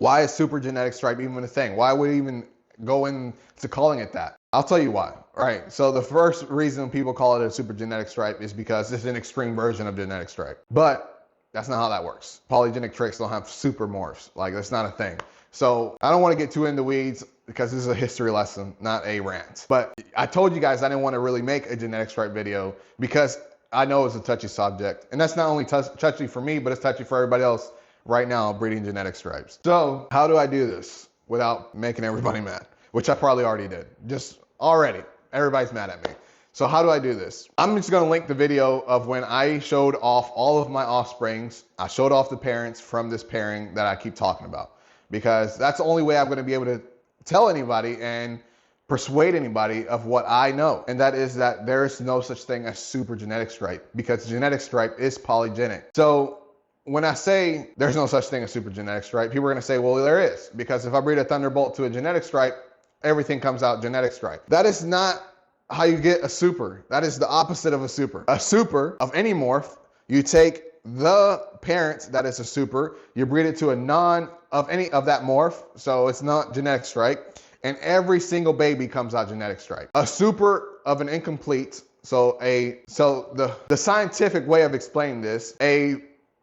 Why is super genetic stripe even a thing? Why would we even go into calling it that? I'll tell you why. All right, so the first reason people call it a super genetic stripe is because it's an extreme version of genetic stripe. But that's not how that works. Polygenic traits don't have super morphs. Like, that's not a thing. So I don't want to get too into weeds because this is a history lesson, not a rant. But I told you guys I didn't want to really make a genetic stripe video because I know it's a touchy subject. And that's not only touchy for me, but it's touchy for everybody else right now breeding genetic stripes. So how do I do this without making everybody mad? Which I probably already did. Just already, everybody's mad at me. So how do I do this? I'm just gonna link the video of when I showed off all of my offsprings. I showed off the parents from this pairing that I keep talking about, because that's the only way I'm gonna be able to tell anybody and persuade anybody of what I know. And that is that there is no such thing as super genetic stripe, because genetic stripe is polygenic. So when I say there's no such thing as super genetic stripe, people are gonna say, well, there is, because if I breed a Thunderbolt to a genetic stripe, everything comes out genetic stripe. That is not how you get a super. That is the opposite of a super. A super of any morph, you take the parent that is a super, you breed it to a non of any of that morph, so it's not genetic stripe, and every single baby comes out genetic stripe. A super of an incomplete, so the scientific way of explaining this, a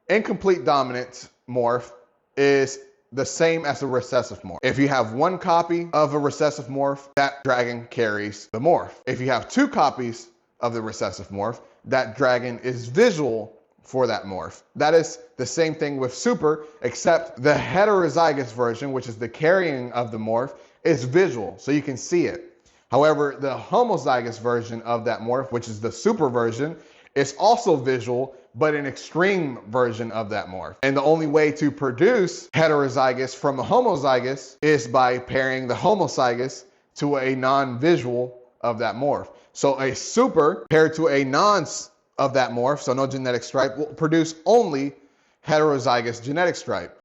incomplete dominant morph is the same as a recessive morph. If you have one copy of a recessive morph, that dragon carries the morph. If you have two copies of the recessive morph, that dragon is visual for that morph. That is the same thing with super, except the heterozygous version, which is the carrying of the morph, is visual, so you can see it. However, the homozygous version of that morph, which is the super version, is also visual, but an extreme version of that morph. And the only way to produce heterozygous from a homozygous is by pairing the homozygous to a non-visual of that morph. So a super paired to a non of that morph, so no genetic stripe, will produce only heterozygous genetic stripe.